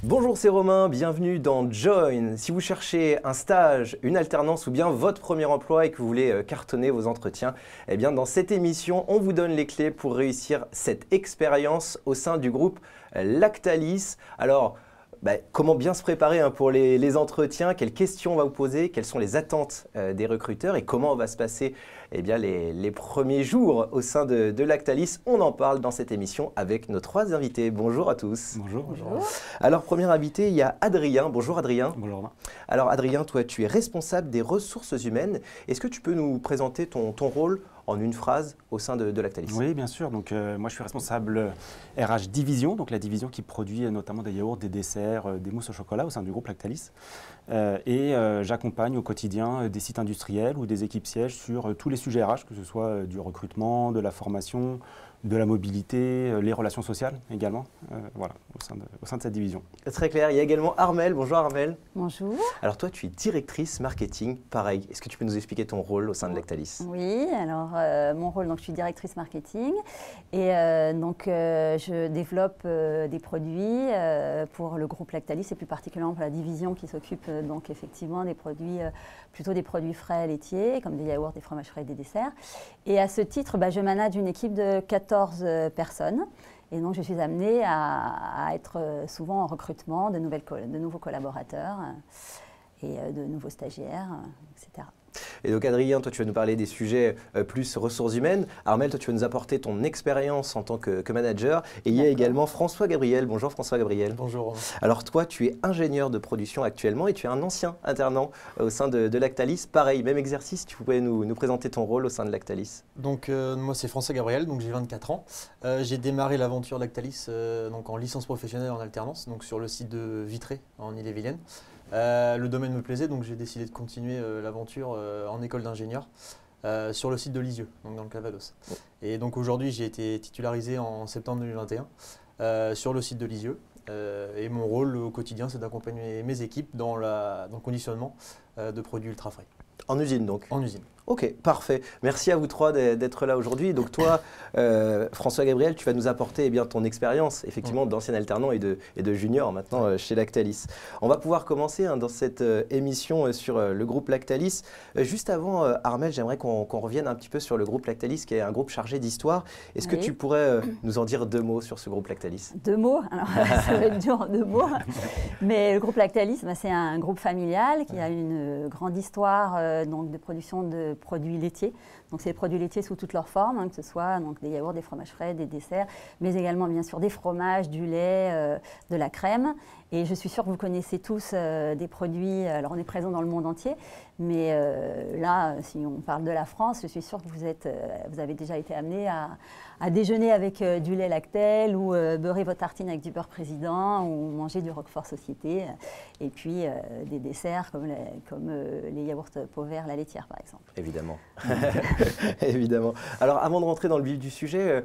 Bonjour, c'est Romain, bienvenue dans Join. Si vous cherchez un stage, une alternance ou bien votre premier emploi et que vous voulez cartonner vos entretiens, eh bien dans cette émission, on vous donne les clés pour réussir cette expérience au sein du groupe Lactalis. Alors, comment bien se préparer pour les entretiens, quelles questions on va vous poser, quelles sont les attentes des recruteurs et comment va se passer les premiers jours au sein de Lactalis. On en parle dans cette émission avec nos trois invités. Bonjour à tous. Bonjour. Bonjour. Alors, premier invité, il y a Adrien. Bonjour Adrien. Bonjour Romain. Alors Adrien, toi tu es responsable des ressources humaines. Est-ce que tu peux nous présenter ton rôle en une phrase au sein de Lactalis? Oui, bien sûr. Donc, moi, je suis responsable RH Division, donc la division qui produit notamment des yaourts, des desserts, des mousses au chocolat au sein du groupe Lactalis. J'accompagne au quotidien des sites industriels ou des équipes sièges sur tous les sujets RH, que ce soit du recrutement, de la formation, de la mobilité, les relations sociales également, voilà, au sein de cette division. Très clair. Il y a également Armelle. Bonjour Armelle. Bonjour. Alors toi, tu es directrice marketing. Pareil, est-ce que tu peux nous expliquer ton rôle au sein de Lactalis? Oui, alors mon rôle, donc, je suis directrice marketing et je développe des produits pour le groupe Lactalis et plus particulièrement pour la division qui s'occupe donc effectivement des produits, plutôt des produits frais laitiers comme des yaourts, des fromages frais et des desserts. Et à ce titre, je manage une équipe de 14 personnes. Et donc, je suis amenée à être souvent en recrutement de nouveaux collaborateurs et de nouveaux stagiaires, etc. Et donc Adrien, toi tu vas nous parler des sujets plus ressources humaines. Armelle, toi tu vas nous apporter ton expérience en tant que manager. Et il y a également François Gabriel. Bonjour François Gabriel. Bonjour. Alors toi tu es ingénieur de production actuellement et tu es un ancien alternant au sein de Lactalis. Pareil, même exercice, tu pouvais nous présenter ton rôle au sein de Lactalis. Donc moi c'est François Gabriel, donc j'ai 24 ans. J'ai démarré l'aventure Lactalis donc en licence professionnelle en alternance, donc sur le site de Vitré en Ille-et-Vilaine. Le domaine me plaisait, donc j'ai décidé de continuer l'aventure en école d'ingénieur sur le site de Lisieux, donc dans le Calvados. Et donc aujourd'hui j'ai été titularisé en septembre 2021 sur le site de Lisieux. Et mon rôle au quotidien c'est d'accompagner mes équipes dans le conditionnement de produits ultra frais. En usine donc? En usine. Ok, parfait. Merci à vous trois d'être là aujourd'hui. Donc toi, François Gabriel, tu vas nous apporter ton expérience, effectivement, d'ancien alternant et de junior maintenant chez Lactalis. On va pouvoir commencer dans cette émission sur le groupe Lactalis. Juste avant, Armelle, j'aimerais qu'on revienne un petit peu sur le groupe Lactalis, qui est un groupe chargé d'histoire. Est-ce que tu pourrais nous en dire deux mots sur ce groupe Lactalis? Deux mots, alors ça va être dur en deux mots. Mais le groupe Lactalis, c'est un groupe familial qui a une grande histoire donc de production de produits laitiers. Donc c'est des produits laitiers sous toutes leurs formes, que ce soit donc, des yaourts, des fromages frais, des desserts, mais également bien sûr des fromages, du lait, de la crème. Et je suis sûre que vous connaissez tous des produits, alors on est présent dans le monde entier, mais là, si on parle de la France, je suis sûre que vous avez déjà été amenés à déjeuner avec du lait Lactel ou beurrer votre tartine avec du beurre Président ou manger du Roquefort Société et puis des desserts comme les yaourts Pauvert, la laitière par exemple. Évidemment. Évidemment. Alors avant de rentrer dans le vif du sujet,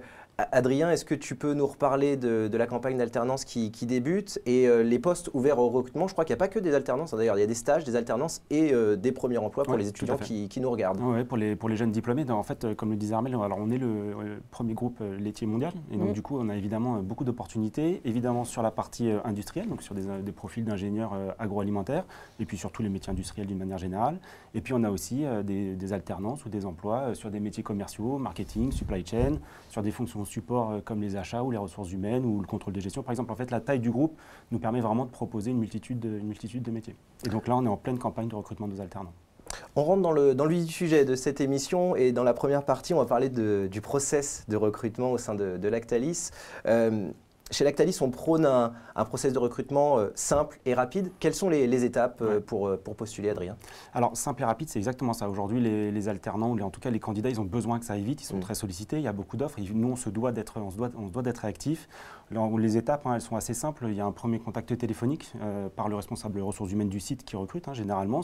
Adrien, est-ce que tu peux nous reparler de la campagne d'alternance qui débute et les postes ouverts au recrutement? Je crois qu'il n'y a pas que des alternances, d'ailleurs, il y a des stages, des alternances et des premiers emplois pour les étudiants qui nous regardent. Oui, pour les jeunes diplômés, en fait, comme le disait Armelle, alors on est le premier groupe laitier mondial et donc du coup on a évidemment beaucoup d'opportunités, évidemment sur la partie industrielle, donc sur des profils d'ingénieurs agroalimentaires et puis sur tous les métiers industriels d'une manière générale. Et puis on a aussi des alternances ou des emplois sur des métiers commerciaux, marketing, supply chain, sur des fonctions support comme les achats ou les ressources humaines ou le contrôle de gestion. Par exemple, en fait, la taille du groupe nous permet vraiment de proposer une multitude de métiers. Et donc là, on est en pleine campagne de recrutement des alternants. On rentre dans le vif du sujet de cette émission et dans la première partie, on va parler du process de recrutement au sein de Lactalis. Chez Lactalis, on prône un process de recrutement simple et rapide. Quelles sont les étapes pour postuler, Adrien? Alors, simple et rapide, c'est exactement ça. Aujourd'hui, les alternants, ou en tout cas les candidats, ils ont besoin que ça aille vite. Ils sont très sollicités, il y a beaucoup d'offres. Nous, on se doit d'être réactifs. Les étapes, elles sont assez simples. Il y a un premier contact téléphonique par le responsable des ressources humaines du site qui recrute, généralement.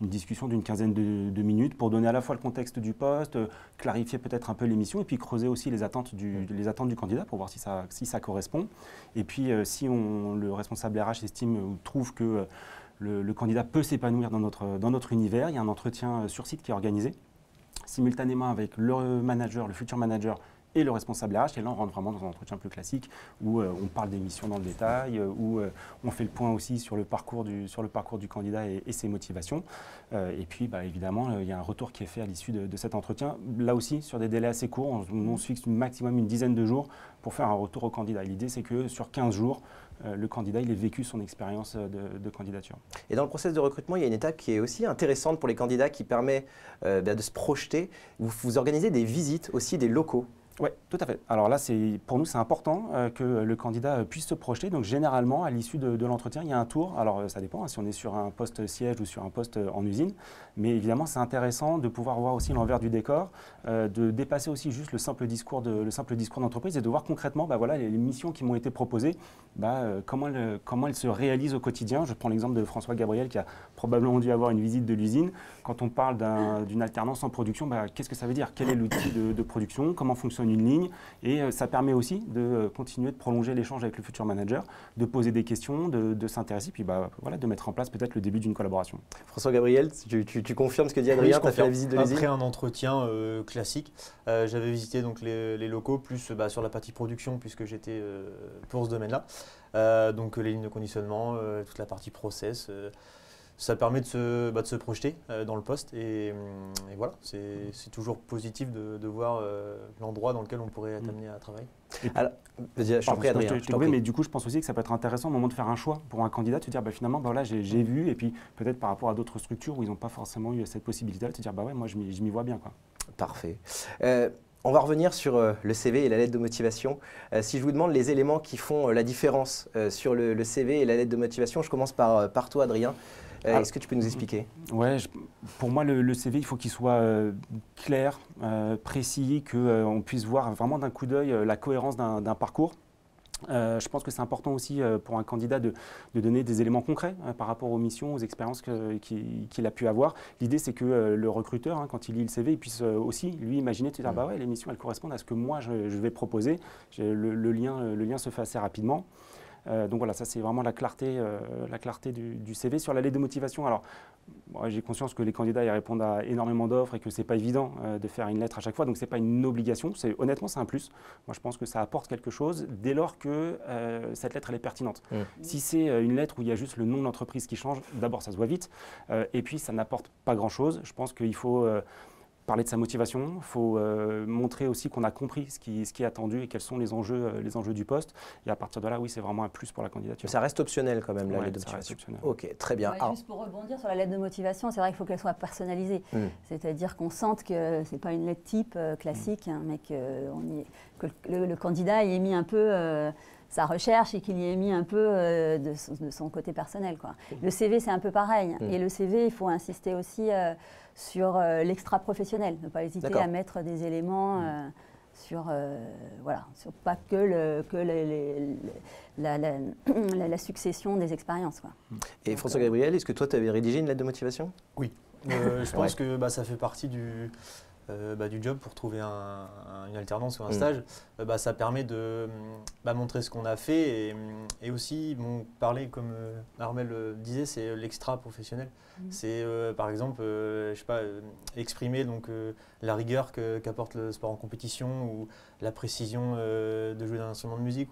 Une discussion d'une quinzaine de minutes pour donner à la fois le contexte du poste, clarifier peut-être un peu l'émission et puis creuser aussi les attentes du candidat pour voir si ça correspond. Et puis, si le responsable RH estime ou trouve que le candidat peut s'épanouir dans notre univers, il y a un entretien sur site qui est organisé simultanément avec le futur manager et le responsable RH. Et là, on rentre vraiment dans un entretien plus classique où on parle des missions dans le détail, où on fait le point aussi sur le parcours du candidat et ses motivations. Et puis, évidemment, il y a un retour qui est fait à l'issue de cet entretien. Là aussi, sur des délais assez courts, on se fixe maximum une dizaine de jours pour faire un retour au candidat. L'idée, c'est que sur 15 jours, le candidat il ait vécu son expérience de candidature. Et dans le processus de recrutement, il y a une étape qui est aussi intéressante pour les candidats qui permet de se projeter. Vous organisez des visites aussi des locaux. Oui, tout à fait. Alors là, pour nous, c'est important que le candidat puisse se projeter. Donc généralement, à l'issue de l'entretien, il y a un tour. Alors ça dépend si on est sur un poste siège ou sur un poste en usine. Mais évidemment, c'est intéressant de pouvoir voir aussi l'envers du décor, de dépasser aussi juste le simple discours d'entreprise et de voir concrètement les missions qui m'ont été proposées, comment elles se réalisent au quotidien. Je prends l'exemple de François Gabriel qui a probablement dû avoir une visite de l'usine. Quand on parle d'une alternance en production, qu'est-ce que ça veut dire? Quel est l'outil de production? Comment fonctionne une ligne? Et ça permet aussi de continuer de prolonger l'échange avec le futur manager, de poser des questions, de s'intéresser, puis de mettre en place peut-être le début d'une collaboration. François Gabriel, tu confirmes ce que dit Adrien? Oui, tu as fait la visite de l'usine? Après un entretien classique, j'avais visité donc, les locaux, plus sur la partie production, puisque j'étais pour ce domaine-là. Donc les lignes de conditionnement, toute la partie process. Ça permet de se projeter dans le poste et voilà, c'est toujours positif de voir l'endroit dans lequel on pourrait être amené à travailler. Alors, je t'en prie Adrien. Mais du coup, je pense aussi que ça peut être intéressant au moment de faire un choix pour un candidat, de se dire finalement, j'ai vu, et puis peut-être par rapport à d'autres structures où ils n'ont pas forcément eu cette possibilité, de se dire moi je m'y vois bien, quoi. Parfait. On va revenir sur le CV et la lettre de motivation. Si je vous demande les éléments qui font la différence sur le CV et la lettre de motivation, je commence par toi Adrien. Est-ce que tu peux nous expliquer? Ouais, pour moi, le CV, il faut qu'il soit clair, précis, qu'on puisse voir vraiment d'un coup d'œil la cohérence d'un parcours. Je pense que c'est important aussi pour un candidat de donner des éléments concrets par rapport aux missions, aux expériences qu'il a pu avoir. L'idée, c'est que le recruteur, quand il lit le CV, il puisse aussi, lui, imaginer, de dire les missions, elles correspondent à ce que moi, je vais proposer. Le lien se fait assez rapidement. Donc voilà, ça c'est vraiment la clarté du CV. Sur la lettre de motivation, alors j'ai conscience que les candidats ils répondent à énormément d'offres et que ce n'est pas évident de faire une lettre à chaque fois, donc ce n'est pas une obligation, honnêtement c'est un plus. Moi je pense que ça apporte quelque chose dès lors que cette lettre elle est pertinente. Si c'est une lettre où il y a juste le nom de l'entreprise qui change, d'abord ça se voit vite, et puis ça n'apporte pas grand chose. Je pense qu'il faut parler de sa motivation, il faut montrer aussi qu'on a compris ce qui est attendu et quels sont les enjeux du poste. Et à partir de là, oui, c'est vraiment un plus pour la candidature. Ça reste optionnel quand même, la lettre de motivation. motivation. Ok, très bien. Ouais, juste pour rebondir sur la lettre de motivation, c'est vrai qu'il faut qu'elle soit personnalisée. C'est-à-dire qu'on sente que ce n'est pas une lettre type classique, mais que le candidat y ait mis un peu sa recherche et qu'il y ait mis un peu de son côté personnel, quoi. Le CV, c'est un peu pareil. Et le CV, il faut insister aussi sur l'extra-professionnel. Ne pas hésiter à mettre des éléments sur pas que la succession des expériences, quoi. Et François Gabriel, est-ce que toi, tu avais rédigé une lettre de motivation? Oui. Je pense que ça fait partie du job pour trouver une alternance ou un stage. Ça permet de montrer ce qu'on a fait et aussi parler, comme Armel disait, c'est l'extra professionnel. C'est par exemple, exprimer la rigueur qu'apporte le sport en compétition ou la précision de jouer d'un instrument de musique.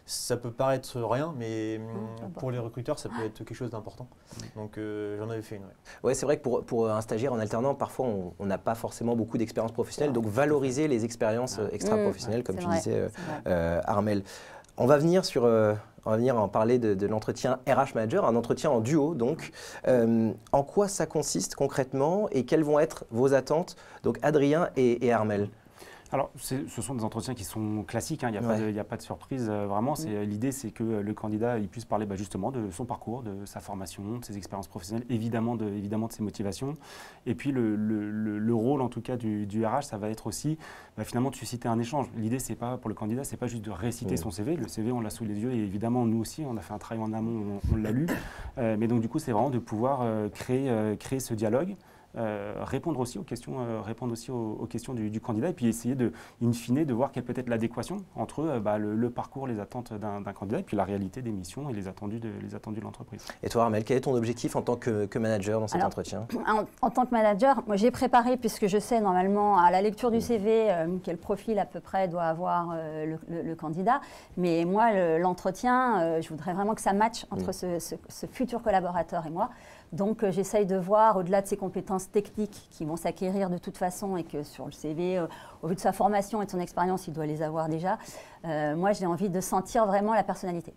Ça peut paraître rien, mais pour les recruteurs, ça peut être quelque chose d'important. Donc j'en avais fait une. Ouais, c'est vrai que pour un stagiaire en alternant, parfois on n'a pas forcément beaucoup d'expérience professionnelle, donc valoriser les expériences extra-professionnelles, comme tu disais, Armel. On va venir en parler de l'entretien RH Manager, un entretien en duo donc. En quoi ça consiste concrètement et quelles vont être vos attentes, donc Adrien et Armel? Alors, ce sont des entretiens qui sont classiques, il n'y a pas de surprise vraiment. L'idée, c'est que le candidat il puisse parler justement de son parcours, de sa formation, de ses expériences professionnelles, évidemment de ses motivations. Et puis, le rôle, en tout cas, du RH, ça va être aussi finalement de susciter un échange. L'idée, pour le candidat, c'est pas juste de réciter son CV. Le CV, on l'a sous les yeux et évidemment, nous aussi, on a fait un travail en amont, on l'a lu. Mais donc, du coup, c'est vraiment de pouvoir créer ce dialogue. répondre aussi aux questions, aux questions du candidat et puis essayer in fine de voir quelle peut être l'adéquation entre le parcours, les attentes d'un candidat et puis la réalité des missions et les attendus de l'entreprise. Et toi, Armelle, quel est ton objectif en tant que manager dans cet entretien? En tant que manager, moi j'ai préparé, puisque je sais normalement à la lecture du CV quel profil à peu près doit avoir le candidat, mais moi l'entretien, je voudrais vraiment que ça matche entre ce futur collaborateur et moi. Donc j'essaye de voir au-delà de ses compétences techniques qui vont s'acquérir de toute façon et que sur le CV, au vu de sa formation et de son expérience, il doit les avoir déjà. Moi j'ai envie de sentir vraiment la personnalité.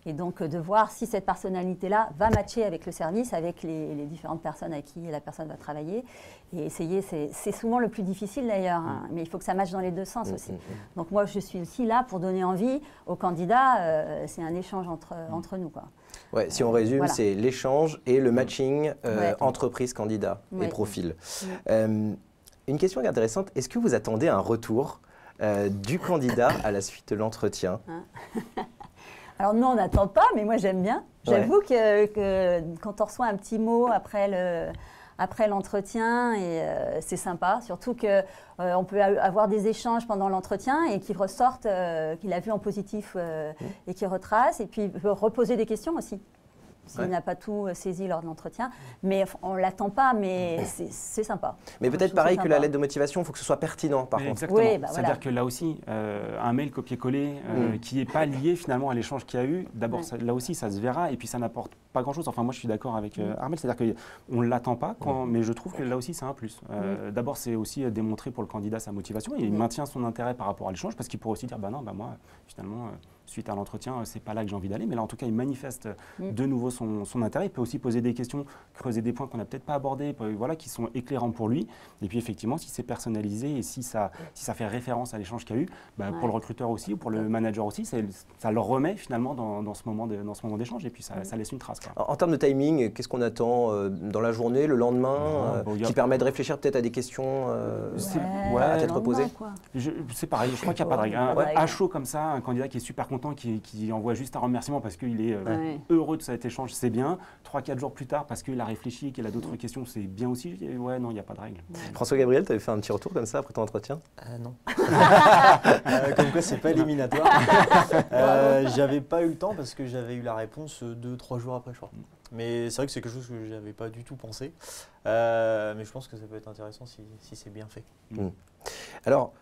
Et donc de voir si cette personnalité-là va matcher avec le service, avec les différentes personnes avec qui la personne va travailler. Et essayer, c'est souvent le plus difficile d'ailleurs, hein, mais il faut que ça matche dans les deux sens aussi. Donc moi je suis aussi là pour donner envie aux candidats, c'est un échange entre nous, quoi. Ouais, si on résume, voilà. C'est l'échange et le matching entreprise-candidat et profil. Une question intéressante, est-ce que vous attendez un retour du candidat à la suite de l'entretien? Alors nous, on n'attend pas, mais moi j'aime bien. J'avoue que quand on reçoit un petit mot après l'entretien, c'est sympa. Surtout qu'on peut avoir des échanges pendant l'entretien et qu'il ressorte, qu'il a vu en positif et qu'il retrace. Et puis il peut reposer des questions aussi, s'il n'a pas tout saisi lors de l'entretien. Mais on ne l'attend pas, mais c'est sympa. Mais peut-être pareil que la lettre de motivation, il faut que ce soit pertinent par contre. Exactement. Oui, c'est-à-dire que là aussi, un mail copier-coller qui n'est pas lié finalement à l'échange qu'il y a eu, d'abord là aussi ça se verra et puis ça n'apporte pas grand-chose. Enfin moi je suis d'accord avec Armelle, c'est-à-dire qu'on ne l'attend pas, mais je trouve que là aussi c'est un plus. D'abord c'est aussi démontrer pour le candidat sa motivation et il maintient son intérêt par rapport à l'échange parce qu'il pourrait aussi dire non, moi finalement suite à l'entretien, c'est pas là que j'ai envie d'aller, mais là en tout cas il manifeste de nouveau son intérêt. Il peut aussi poser des questions, creuser des points qu'on n'a peut-être pas abordés, voilà, qui sont éclairants pour lui. Et puis effectivement, si c'est personnalisé et si ça fait référence à l'échange qu'il y a eu, pour le recruteur aussi ou pour le manager aussi, ça le remet finalement dans ce moment d'échange et puis ça laisse une trace, quoi. En termes de timing, qu'est-ce qu'on attend dans la journée, le lendemain, qui permet de réfléchir peut-être à des questions à tête reposée? C'est pareil, je crois qu'il n'y a pas de règle. À chaud comme ça, un candidat qui est super content, qui envoie juste un remerciement parce qu'il est heureux de cet échange, c'est bien. 3-4 jours plus tard, parce qu'il a réfléchi et qu'il a d'autres questions, c'est bien aussi. Ouais, non, il n'y a pas de règle. François-Gabriel, tu avais fait un petit retour comme ça après ton entretien? Non. Comme quoi, c'est pas éliminatoire. J'avais pas eu le temps parce que j'avais eu la réponse 2-3 jours après, je crois. Mais c'est vrai que c'est quelque chose que je n'avais pas du tout pensé. Mais je pense que ça peut être intéressant si c'est bien fait. Alors,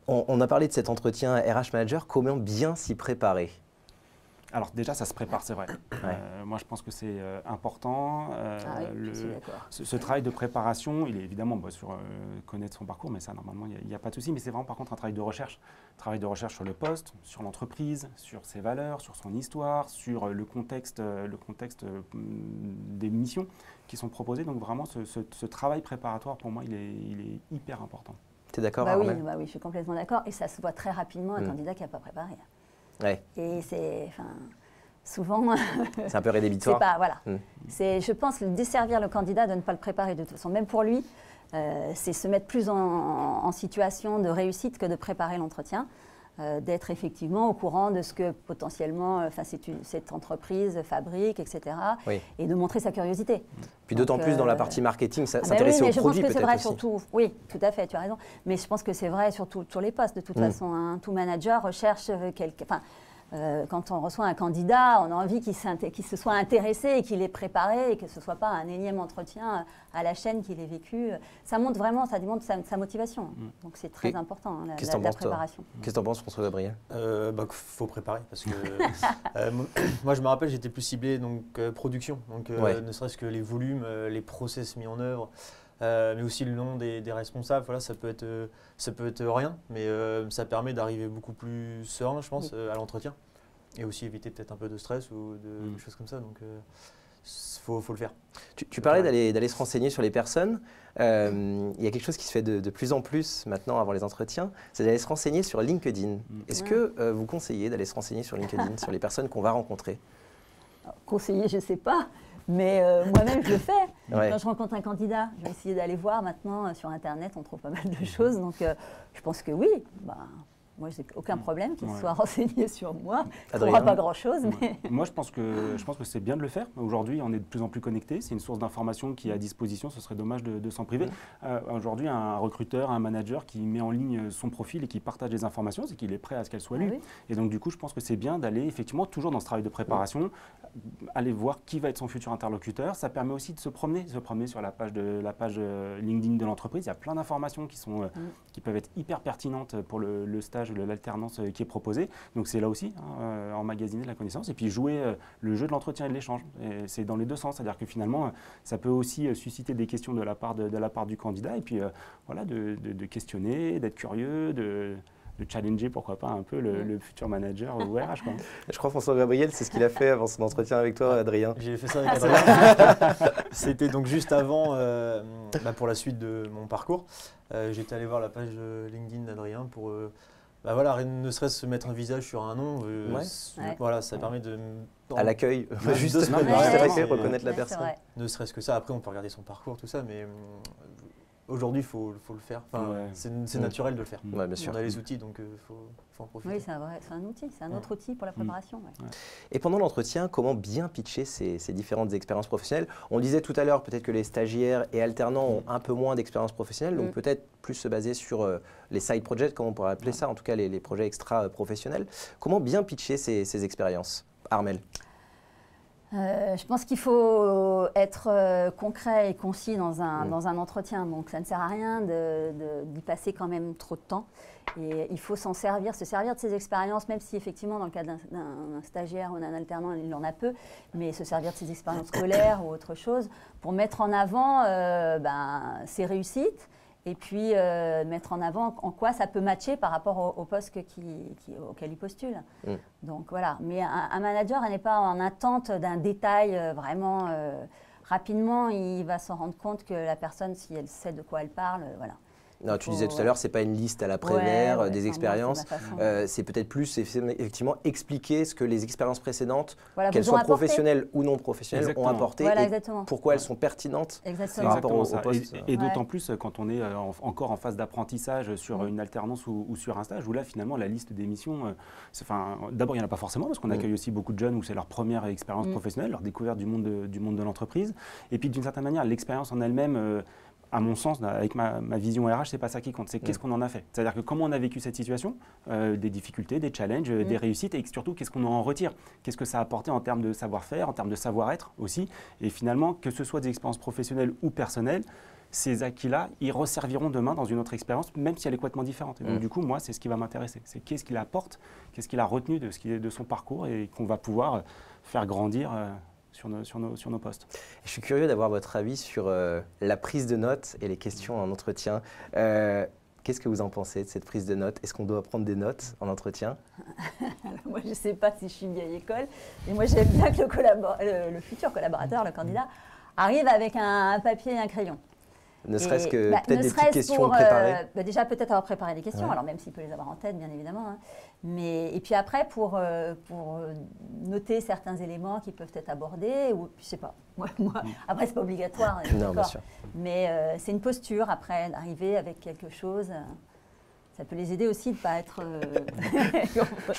on a parlé de cet entretien RH Manager, comment bien s'y préparer? Alors déjà, ça se prépare, c'est vrai. Moi, je pense que c'est important. Ce travail de préparation, il est évidemment sur connaître son parcours, mais ça, normalement, il n'y a pas de souci. Mais c'est vraiment, par contre, un travail de recherche. Travail de recherche sur le poste, sur l'entreprise, sur ses valeurs, sur son histoire, sur le contexte des missions qui sont proposées. Donc vraiment, ce travail préparatoire, pour moi, il est hyper important. Tu es d'accord, oui, je suis complètement d'accord. Et ça se voit très rapidement, un candidat qui n'a pas préparé. Et c'est, souvent, c'est un peu rédhibitoire. Je pense desservir le candidat de ne pas le préparer de toute façon. Même pour lui, c'est se mettre plus en situation de réussite que de préparer l'entretien, d'être effectivement au courant de ce que potentiellement cette entreprise fabrique, etc. Et de montrer sa curiosité. Puis d'autant plus dans la partie marketing, s'intéresser au produit peut-être aussi. Je pense que c'est vrai surtout, oui, tout à fait, tu as raison. Mais je pense que c'est vrai surtout sur les postes. De toute façon, tout manager recherche quelqu'un. Quand on reçoit un candidat, on a envie qu'il se soit intéressé et qu'il ait préparé et que ce ne soit pas un énième entretien à la chaîne qu'il ait vécu. Ça montre vraiment, ça démontre sa motivation. Donc c'est très important, la préparation. Qu'est-ce que tu en penses, François-Gabriel? Faut préparer parce que moi je me rappelle, j'étais plus ciblé production, ne serait-ce que les volumes, les process mis en œuvre. Mais aussi le nom des responsables, voilà, ça peut être rien, mais ça permet d'arriver beaucoup plus serein, je pense, à l'entretien. Et aussi éviter peut-être un peu de stress ou des choses comme ça, donc faut le faire. Tu parlais d'aller se renseigner sur les personnes. Il y a quelque chose qui se fait de plus en plus maintenant avant les entretiens, c'est d'aller se renseigner sur LinkedIn. Est-ce que vous conseillez d'aller se renseigner sur LinkedIn, sur les personnes qu'on va rencontrer? Conseiller, je ne sais pas. Mais moi-même, je le fais. Quand je rencontre un candidat, je vais essayer d'aller voir maintenant sur Internet, on trouve pas mal de choses. Donc, je pense que oui, moi, j'ai aucun problème qu'il soit renseigné sur moi. Il ne Adrien. trouvera pas grand-chose. Mais... Moi, je pense que c'est bien de le faire. Aujourd'hui, on est de plus en plus connectés. C'est une source d'information qui est à disposition. Ce serait dommage de s'en priver. Aujourd'hui, un recruteur, un manager qui met en ligne son profil et qui partage des informations, c'est qu'il est prêt à ce qu'elles soient lues. Oui. Et donc, du coup, je pense que c'est bien d'aller effectivement toujours dans ce travail de préparation, aller voir qui va être son futur interlocuteur. Ça permet aussi de se promener sur la page LinkedIn de l'entreprise. Il y a plein d'informations qui peuvent être hyper pertinentes pour le stage, l'alternance qui est proposée. Donc c'est là aussi emmagasiner de la connaissance et puis jouer le jeu de l'entretien et de l'échange. Et c'est dans les deux sens, c'est-à-dire que finalement ça peut aussi susciter des questions de la part du candidat et puis voilà, de questionner, d'être curieux, de challenger, pourquoi pas, un peu le futur manager ou RH, quoi. Je crois François Gabriel, c'est ce qu'il a fait avant son entretien avec toi, Adrien. J'ai fait ça avec Adrien. C'était donc juste avant, pour la suite de mon parcours. J'étais allé voir la page LinkedIn d'Adrien pour voilà, ne serait-ce se mettre un visage sur un nom. Voilà, ça permet de... À l'accueil, juste à l'accueil, reconnaître la personne. Ne serait-ce que ça, après on peut regarder son parcours, tout ça, mais aujourd'hui il faut le faire. Enfin, c'est naturel de le faire. Ouais, bien sûr. On a les outils, donc il faut en profiter. Oui, c'est un outil, c'est un autre outil pour la préparation. Ouais. Et pendant l'entretien, comment bien pitcher ces différentes expériences professionnelles? On disait tout à l'heure, peut-être que les stagiaires et alternants ont un peu moins d'expérience professionnelle, donc peut-être plus se baser sur les side projects, comme on pourrait appeler ça, en tout cas les projets extra-professionnels. Comment bien pitcher ces expériences? Armelle? Je pense qu'il faut être concret et concis dans un entretien. Donc, ça ne sert à rien d'y passer quand même trop de temps. Et il faut se servir de ces expériences, même si effectivement, dans le cas d'un stagiaire ou d'un alternant, il en a peu, mais se servir de ses expériences scolaires ou autre chose pour mettre en avant ses réussites. Et puis mettre en avant en quoi ça peut matcher par rapport au poste auquel il postule. Donc voilà, mais un manager n'est pas en attente d'un détail vraiment rapidement, il va s'en rendre compte que la personne, si elle sait de quoi elle parle, voilà. Non, tu disais tout à l'heure, ce n'est pas une liste à la Prévert des expériences. C'est peut-être plus effectivement expliquer ce que les expériences précédentes, qu'elles soient professionnelles ou non professionnelles, ont apporté et pourquoi elles sont pertinentes par rapport au poste. Et d'autant plus quand on est encore en phase d'apprentissage sur une alternance ou sur un stage, où là finalement la liste des missions, d'abord il n'y en a pas forcément parce qu'on accueille aussi beaucoup de jeunes où c'est leur première expérience professionnelle, leur découverte du monde de l'entreprise. Et puis d'une certaine manière, l'expérience en elle-même, à mon sens, avec ma vision RH, c'est pas ça qui compte, c'est qu'est-ce qu'on en a fait. C'est-à-dire que comment on a vécu cette situation, des difficultés, des challenges, des réussites, et surtout qu'est-ce qu'on en retire. Qu'est-ce que ça a apporté en termes de savoir-faire, en termes de savoir-être aussi. Et finalement, que ce soit des expériences professionnelles ou personnelles, ces acquis-là, ils resserviront demain dans une autre expérience, même si elle est complètement différente. Et donc du coup, moi, c'est ce qui va m'intéresser. C'est qu'est-ce qu'il apporte, qu'est-ce qu'il a retenu de son parcours et qu'on va pouvoir faire grandir sur nos postes. Je suis curieux d'avoir votre avis sur la prise de notes et les questions en entretien. Qu'est-ce que vous en pensez de cette prise de notes? Est-ce qu'on doit prendre des notes en entretien? Alors, moi, je ne sais pas si je suis vieille école, mais moi, j'aime bien que le futur collaborateur, le candidat, arrive avec un papier et un crayon. Ne serait-ce que peut-être des petites questions préparées. Déjà, peut-être avoir préparé des questions, alors même s'il peut les avoir en tête, bien évidemment. Hein. Et puis après, pour noter certains éléments qui peuvent être abordés, ou je ne sais pas. Après, ce n'est pas obligatoire. Non, bien sûr. Mais c'est une posture, après, d'arriver avec quelque chose. Ça peut les aider aussi de ne pas être...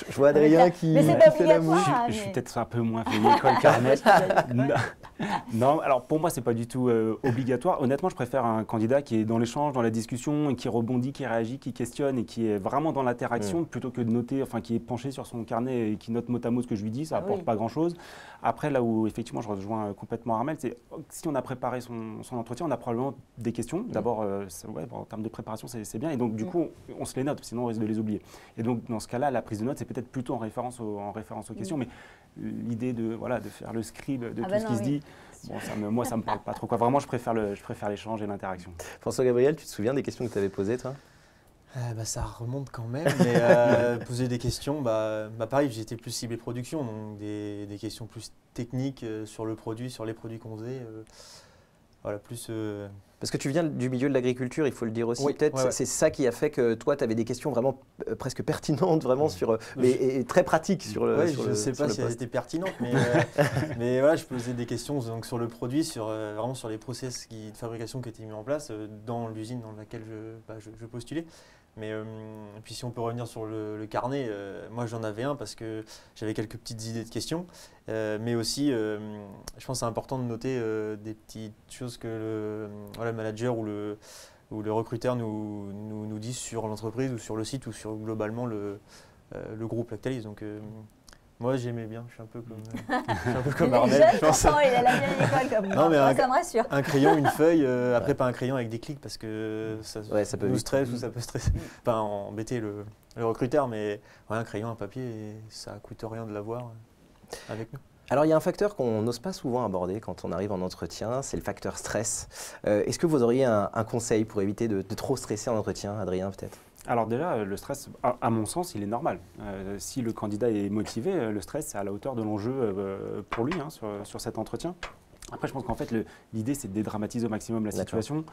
Je vois Adrien qui fait la moue. Je suis peut-être un peu moins vieille école qu'Armelle. Non, alors pour moi, ce n'est pas du tout obligatoire. Honnêtement, je préfère un candidat qui est dans l'échange, dans la discussion, et qui rebondit, qui réagit, qui questionne et qui est vraiment dans l'interaction, plutôt que de noter, enfin qui est penché sur son carnet et qui note mot à mot ce que je lui dis, ça n'apporte pas grand-chose. Après, là où effectivement je rejoins complètement Armelle, c'est si on a préparé son entretien, on a probablement des questions. D'abord, en termes de préparation, c'est bien. Et donc, du coup, on se les note, sinon on risque de les oublier. Et donc, dans ce cas-là, la prise de notes, c'est peut-être plutôt en référence aux questions. Mais l'idée de faire le scribe de tout ce qui se dit, moi, ça ne me parle pas trop. Vraiment, je préfère l'échange et l'interaction. François Gabriel, tu te souviens des questions que tu avais posées, toi? Ça remonte quand même, mais poser des questions, pareil, j'étais plus ciblé production, donc des questions plus techniques sur le produit, sur les produits qu'on faisait. Voilà, plus Parce que tu viens du milieu de l'agriculture, il faut le dire aussi. Oui, Peut-être c'est ça qui a fait que toi, tu avais des questions vraiment presque pertinentes, vraiment et très pratiques sur le Je ne sais pas si elles étaient pertinentes, mais voilà, je posais des questions donc, sur le produit, vraiment sur les process de fabrication qui étaient mis en place dans l'usine dans laquelle je postulais. Mais puis si on peut revenir sur le carnet, moi j'en avais un parce que j'avais quelques petites idées de questions, mais aussi je pense que c'est important de noter des petites choses que le manager ou le recruteur nous disent sur l'entreprise ou sur le site ou sur globalement le groupe Lactalis. Donc moi j'aimais bien, je suis un peu comme Armel. Il a la vieille école comme moi, ça me rassure. Un crayon, une feuille, après pas un crayon avec des clics parce que ça peut nous stresser ou ça peut stresser, enfin embêter le recruteur, mais un crayon, un papier, et ça coûte rien de l'avoir avec nous. Alors il y a un facteur qu'on n'ose pas souvent aborder quand on arrive en entretien, c'est le facteur stress. Est-ce que vous auriez un conseil pour éviter de trop stresser en entretien, Adrien peut-être ? Alors déjà, le stress, à mon sens, il est normal. Si le candidat est motivé, le stress, c'est à la hauteur de l'enjeu pour lui sur cet entretien. Après, je pense qu'en fait, l'idée, c'est de dédramatiser au maximum la situation.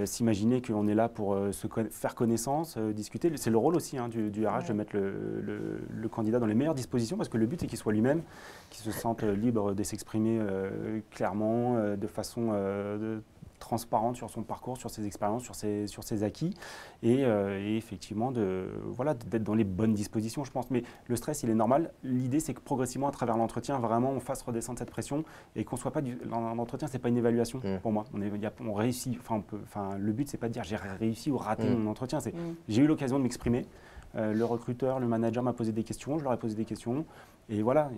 S'imaginer qu'on est là pour faire connaissance, discuter. C'est le rôle aussi du RH de mettre le candidat dans les meilleures dispositions, parce que le but, c'est qu'il soit lui-même, qu'il se sente libre de s'exprimer clairement, de façon transparente sur son parcours, sur ses expériences, sur ses acquis, et effectivement d'être dans les bonnes dispositions, je pense. Mais le stress, il est normal. L'idée, c'est que progressivement, à travers l'entretien, vraiment, on fasse redescendre cette pression et qu'on soit pas l'entretien, c'est pas une évaluation pour moi. On réussit. Le but, c'est pas de dire j'ai réussi ou raté mon entretien. C'est j'ai eu l'occasion de m'exprimer. Le recruteur, le manager m'a posé des questions, je leur ai posé des questions. Et voilà,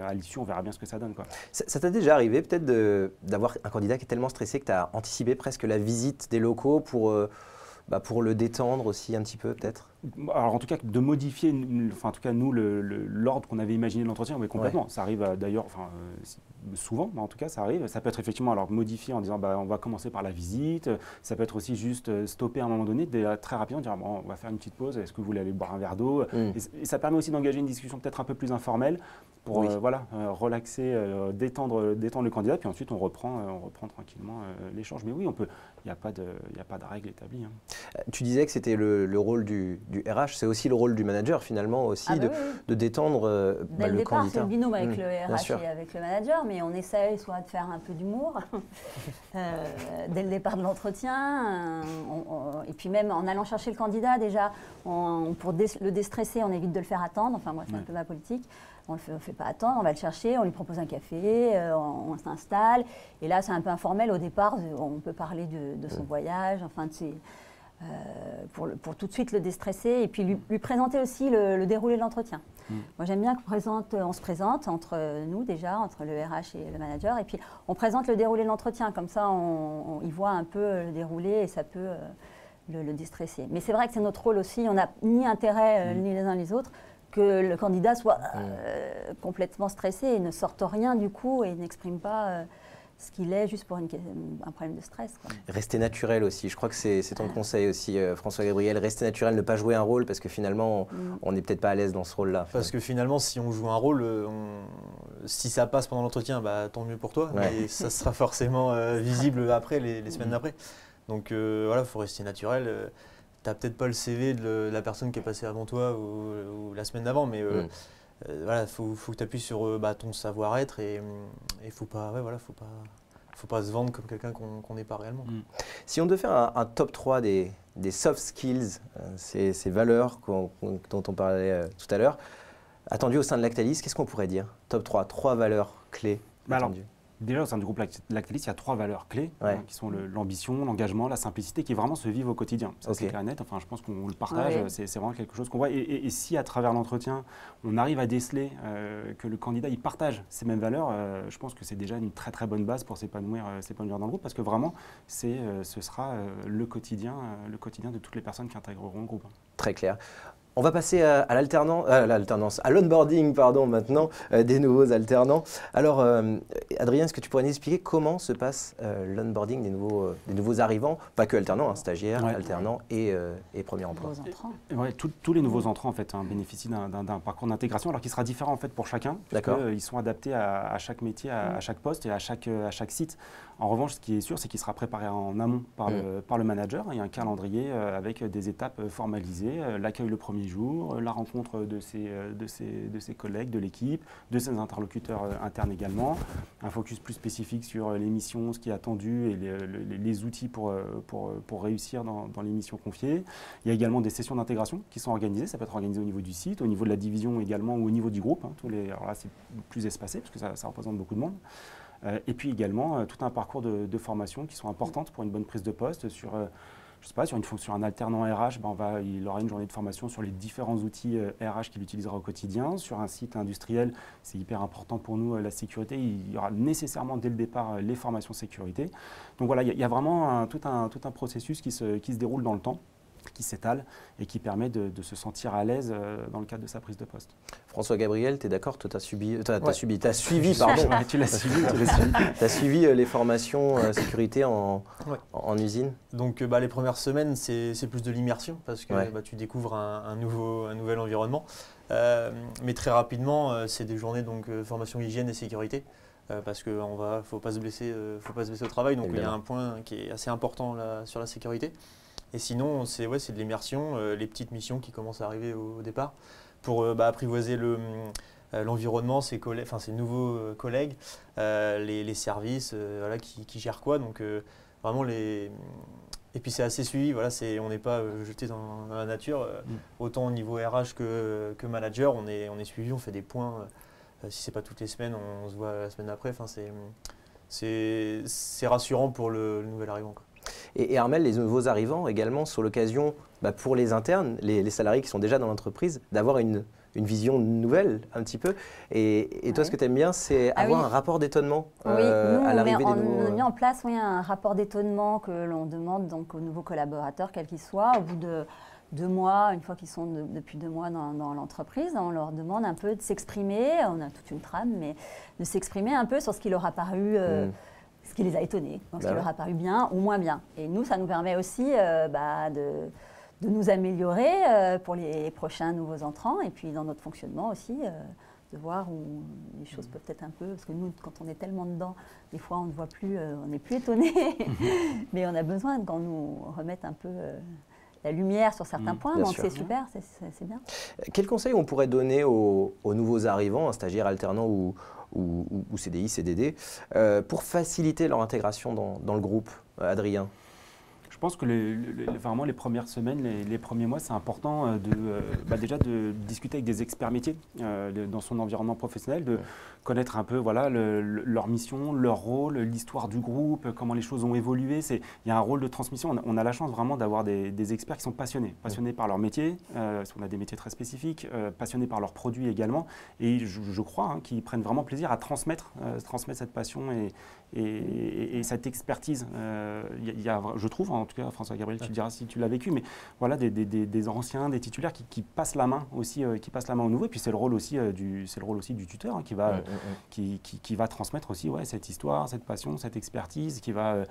à l'issue, on verra bien ce que ça donne, quoi. Ça t'est déjà arrivé peut-être d'avoir un candidat qui est tellement stressé que tu as anticipé presque la visite des locaux pour le détendre aussi un petit peu peut-être ? Alors en tout cas, de modifier, en tout cas nous, l'ordre qu'on avait imaginé de l'entretien, oui complètement. Ouais. Ça arrive d'ailleurs, souvent, mais en tout cas ça arrive. Ça peut être effectivement alors modifié en disant on va commencer par la visite. Ça peut être aussi juste stopper à un moment donné, très rapidement dire on va faire une petite pause. Est-ce que vous voulez aller boire un verre d'eau ? Et ça permet aussi d'engager une discussion peut-être un peu plus informelle pour relaxer, détendre le candidat. Puis ensuite on reprend tranquillement l'échange. Mais oui, il n'y a pas de règle établie. Tu disais que c'était le rôle du RH, c'est aussi le rôle du manager finalement aussi de détendre dès le départ, candidat. C'est le binôme avec le RH et avec le manager, mais on essaye soit de faire un peu d'humour dès le départ de l'entretien, et puis même en allant chercher le candidat déjà, pour le déstresser, on évite de le faire attendre, enfin moi c'est un peu ma politique. On ne le fait pas attendre, on va le chercher, on lui propose un café, on s'installe. Et là, c'est un peu informel au départ, on peut parler de son voyage, pour tout de suite le déstresser et puis lui présenter aussi le déroulé de l'entretien. Moi, j'aime bien qu'on se présente entre nous déjà, entre le RH et le manager, et puis on présente le déroulé de l'entretien. Comme ça, il voit un peu le déroulé et ça peut le déstresser. Mais c'est vrai que c'est notre rôle aussi, on n'a ni intérêt ni les uns les autres que le candidat soit complètement stressé et ne sorte rien du coup et n'exprime pas ce qu'il est juste pour un problème de stress, quoi. Rester naturel aussi, je crois que c'est ton conseil aussi, François-Gabriel, rester naturel, ne pas jouer un rôle parce que finalement on n'est peut-être pas à l'aise dans ce rôle-là. Parce que finalement si on joue un rôle, si ça passe pendant l'entretien, tant mieux pour toi, mais ça sera forcément visible après, les semaines d'après. Donc il faut rester naturel. Tu n'as peut-être pas le CV de la personne qui est passée avant toi ou la semaine d'avant, mais faut que tu appuies sur ton savoir-être et faut pas se vendre comme quelqu'un qu'on n'est pas réellement. Si on devait faire un top 3 des soft skills, ces valeurs dont on parlait tout à l'heure, attendues au sein de Lactalis, qu'est-ce qu'on pourrait dire ? Top 3 valeurs clés attendues. Déjà, au sein du groupe Lactalis, il y a 3 valeurs clés qui sont l'ambition, l'engagement, la simplicité, qui vraiment se vivent au quotidien. Ça, c'est clair et net. Enfin, je pense qu'on le partage. C'est vraiment quelque chose qu'on voit. Et si, à travers l'entretien, on arrive à déceler que le candidat il partage ces mêmes valeurs, je pense que c'est déjà une très, très bonne base pour s'épanouir dans le groupe. Parce que vraiment, ce sera le quotidien de toutes les personnes qui intégreront le groupe. Très clair. On va passer à l'alternance, à l'onboarding, pardon, maintenant, des nouveaux alternants. Alors, Adrien, est-ce que tu pourrais nous expliquer comment se passe l'onboarding des nouveaux arrivants, pas que alternants, stagiaires, alternants et premiers emplois. Ouais, tous les nouveaux entrants en fait, bénéficient d'un parcours d'intégration, alors qui sera différent en fait pour chacun. Ils sont adaptés à chaque métier, à chaque poste et à chaque site. En revanche, ce qui est sûr, c'est qu'il sera préparé en amont par le manager. Il y a un calendrier avec des étapes formalisées, l'accueil le premier jour, la rencontre de ses collègues, de l'équipe, de ses interlocuteurs internes également, un focus plus spécifique sur les missions, ce qui est attendu et les outils pour réussir dans les missions confiées. Il y a également des sessions d'intégration qui sont organisées. Ça peut être organisé au niveau du site, au niveau de la division également ou au niveau du groupe. Alors là, c'est plus espacé parce que ça représente beaucoup de monde. Et puis également tout un parcours de formation qui sont importantes pour une bonne prise de poste sur, je sais pas, sur un alternant RH, il aura une journée de formation sur les différents outils RH qu'il utilisera au quotidien. Sur un site industriel, c'est hyper important pour nous la sécurité. Il y aura nécessairement dès le départ les formations sécurité. Donc voilà, il y a vraiment tout un processus qui se déroule dans le temps, qui s'étale et qui permet de se sentir à l'aise dans le cadre de sa prise de poste. François Gabriel, tu es d'accord? Toi, tu as suivi, pardon. Tu l'as suivi. Tu as suivi les formations sécurité en usine? Donc les premières semaines, c'est plus de l'immersion parce que tu découvres un nouvel environnement. Mais très rapidement, c'est des journées donc formation hygiène et sécurité. Parce qu'il ne faut pas se blesser au travail. Donc il y a un point qui est assez important là, sur la sécurité. Et sinon, c'est de l'immersion, les petites missions qui commencent à arriver au départ pour apprivoiser l'environnement, ses nouveaux collègues, les services qui gèrent quoi. Donc vraiment et puis c'est assez suivi, on n'est pas jeté dans la nature. Autant au niveau RH que manager, on est suivi, on fait des points. Si ce n'est pas toutes les semaines, on se voit la semaine d'après. C'est rassurant pour le nouvel arrivant, quoi. Et Armel, les nouveaux arrivants également sont l'occasion pour les internes, les salariés qui sont déjà dans l'entreprise, d'avoir une vision nouvelle un petit peu. Et toi, ce que tu aimes bien, c'est avoir un rapport d'étonnement à l'arrivée des nouveaux... On a mis en place un rapport d'étonnement que l'on demande donc aux nouveaux collaborateurs, quels qu'ils soient, au bout de 2 mois, une fois qu'ils sont depuis 2 mois dans l'entreprise, on leur demande un peu de s'exprimer, on a toute une trame, mais de s'exprimer un peu sur ce qui leur a paru... ce qui les a étonnés, donc ce qui leur a paru bien ou moins bien. Et nous, ça nous permet aussi de nous améliorer pour les prochains nouveaux entrants et puis dans notre fonctionnement aussi, de voir où les choses peuvent être un peu... Parce que nous, quand on est tellement dedans, des fois, on ne voit plus, on n'est plus étonné, mais on a besoin qu'on nous remette un peu la lumière sur certains points, donc c'est super, c'est bien. Quels conseils on pourrait donner aux nouveaux arrivants, stagiaires, alternants ou CDI, CDD, pour faciliter leur intégration dans le groupe, Adrien? Je pense que vraiment les premières semaines, les premiers mois, c'est important déjà de discuter avec des experts métiers dans son environnement professionnel, de connaître un peu leur mission, leur rôle, l'histoire du groupe, comment les choses ont évolué. Il y a un rôle de transmission. On a la chance vraiment d'avoir des experts qui sont passionnés par leur métier, parce qu'on a des métiers très spécifiques, passionnés par leurs produits également. Et je crois qu'ils prennent vraiment plaisir à transmettre cette passion et cette expertise. Je trouve, en tout cas, François Gabriel, tu diras si tu l'as vécu, mais voilà, des anciens, des titulaires qui passent la main aussi, qui passent la main au nouveau. Et puis c'est le rôle aussi du tuteur qui va transmettre aussi cette histoire, cette passion, cette expertise, qui va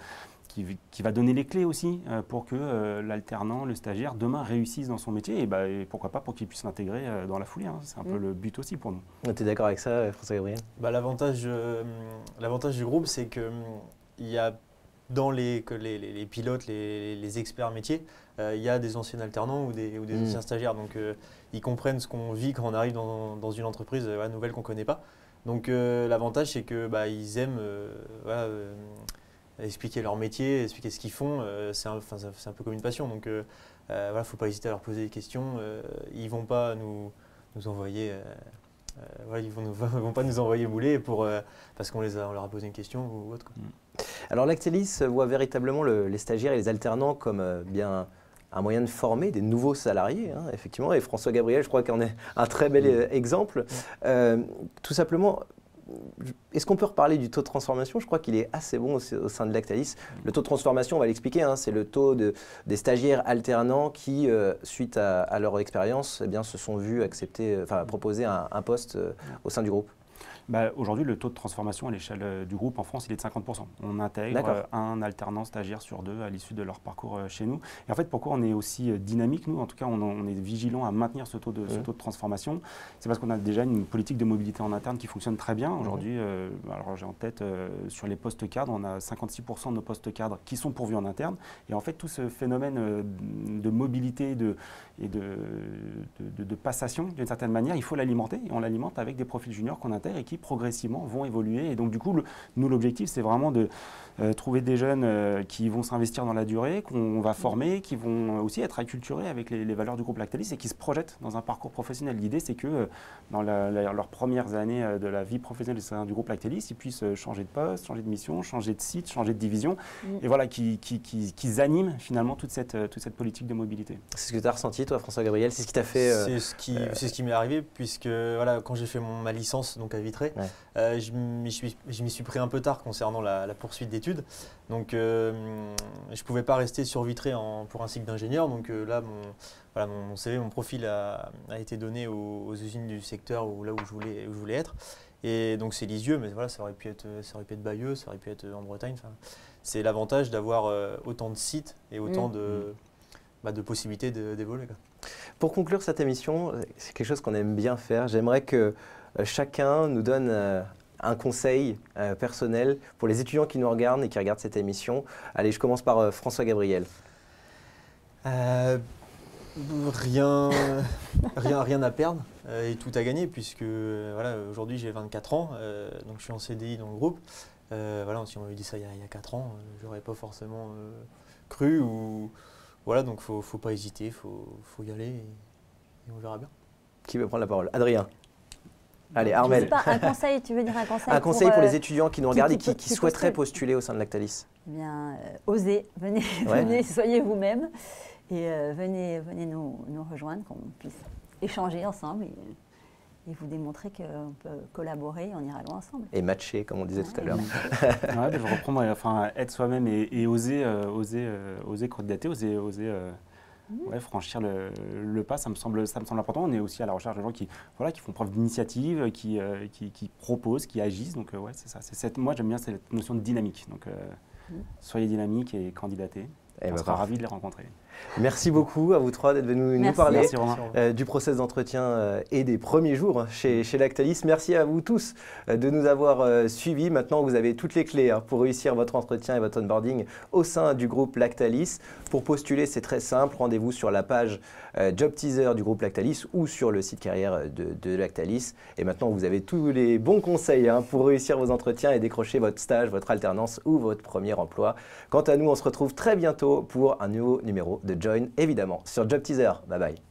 donner les clés aussi pour que l'alternant, le stagiaire, demain réussisse dans son métier et pourquoi pas pour qu'il puisse l'intégrer dans la foulée. C'est un peu le but aussi pour nous. Tu es d'accord avec ça, François Gabriel? L'avantage du groupe, c'est qu'il y a dans les pilotes, les experts métiers, il y a des anciens alternants ou des anciens stagiaires. Donc ils comprennent ce qu'on vit quand on arrive dans une entreprise nouvelle qu'on ne connaît pas. Donc l'avantage, c'est qu'ils aiment expliquer leur métier, expliquer ce qu'ils font. C'est un peu comme une passion. Donc il ne faut pas hésiter à leur poser des questions. Ils ne vont pas nous envoyer... ils vont pas nous envoyer bouler parce qu'on leur a posé une question ou autre, quoi. Alors Lactalis voit véritablement les stagiaires et les alternants comme bien un moyen de former des nouveaux salariés, effectivement. Et François Gabriel, je crois qu'en est un très bel exemple. Tout simplement, est-ce qu'on peut reparler du taux de transformation? Je crois qu'il est assez bon au sein de Lactalis. Le taux de transformation, on va l'expliquer, hein, c'est le taux des stagiaires alternants qui, suite à leur expérience, eh bien, se sont vus proposer un poste au sein du groupe. Aujourd'hui, le taux de transformation à l'échelle du groupe en France, il est de 50%. On intègre un alternant stagiaire sur 2 à l'issue de leur parcours chez nous. Et en fait, pourquoi on est aussi dynamique, nous? En tout cas, on est vigilant à maintenir ce taux de transformation. C'est parce qu'on a déjà une politique de mobilité en interne qui fonctionne très bien. Aujourd'hui, alors j'ai en tête, sur les postes cadres, on a 56% de nos postes cadres qui sont pourvus en interne. Et en fait, tout ce phénomène de mobilité et de passation, d'une certaine manière, il faut l'alimenter. Et on l'alimente avec des profils juniors qu'on intègre et qui progressivement vont évoluer. Et donc du coup, nous, l'objectif, c'est vraiment de trouver des jeunes qui vont s'investir dans la durée, qu'on va former, qui vont aussi être acculturés avec les valeurs du groupe Lactalis et qui se projettent dans un parcours professionnel. L'idée, c'est que dans leurs premières années de la vie professionnelle du groupe Lactalis, ils puissent changer de poste, changer de mission, changer de site, changer de division, et voilà, qu'ils animent finalement toute cette politique de mobilité. C'est ce que tu as ressenti, toi, François-Gabriel? C'est ce qui t'a fait… C'est ce qui m'est arrivé, puisque voilà, quand j'ai fait ma licence donc à Vitré, je m'y suis pris un peu tard concernant la poursuite d'études. Donc je ne pouvais pas rester sur Vitré pour un cycle d'ingénieur. Donc là, mon CV, mon profil a été donné aux usines du secteur où je voulais être. Et donc c'est Lisieux, mais voilà, ça aurait pu être Bayeux, ça aurait pu être en Bretagne. Enfin, c'est l'avantage d'avoir autant de sites et autant de possibilités d'évoluer. Pour conclure cette émission, c'est quelque chose qu'on aime bien faire. J'aimerais que chacun nous donne un conseil personnel pour les étudiants qui nous regardent et qui regardent cette émission. Allez, je commence par François-Gabriel. Rien à perdre et tout à gagner, puisque voilà, aujourd'hui j'ai 24 ans, donc je suis en CDI dans le groupe. Voilà, si on m'avait dit ça il y a 4 ans, j'aurais pas forcément cru. Voilà, donc faut pas hésiter, faut y aller et on verra bien. Qui veut prendre la parole? Adrien. Allez, Armel. Je sais pas, un conseil, tu veux dire un conseil? Un conseil pour les étudiants qui nous regardent et qui souhaiteraient postuler au sein de Lactalis. Eh bien, osez, venez, soyez vous-même et venez nous rejoindre, qu'on puisse échanger ensemble et vous démontrer qu'on peut collaborer et on ira loin ensemble. Et matcher, comme on disait tout à l'heure. Je reprends, être soi-même et oser candidater, oser franchir le pas, ça me semble important. On est aussi à la recherche de gens qui font preuve d'initiative, qui proposent, qui agissent. Donc c'est ça. Moi j'aime bien cette notion de dynamique. Donc soyez dynamique et candidatez. On sera ravis de les rencontrer. Merci beaucoup à vous trois d'être venus nous parler du process d'entretien et des premiers jours chez Lactalis. Merci à vous tous de nous avoir suivis. Maintenant, vous avez toutes les clés pour réussir votre entretien et votre onboarding au sein du groupe Lactalis. Pour postuler, c'est très simple. Rendez-vous sur la page Job Teaser du groupe Lactalis ou sur le site carrière de Lactalis. Et maintenant, vous avez tous les bons conseils pour réussir vos entretiens et décrocher votre stage, votre alternance ou votre premier emploi. Quant à nous, on se retrouve très bientôt pour un nouveau numéro de Join, évidemment, sur Job Teaser. Bye bye.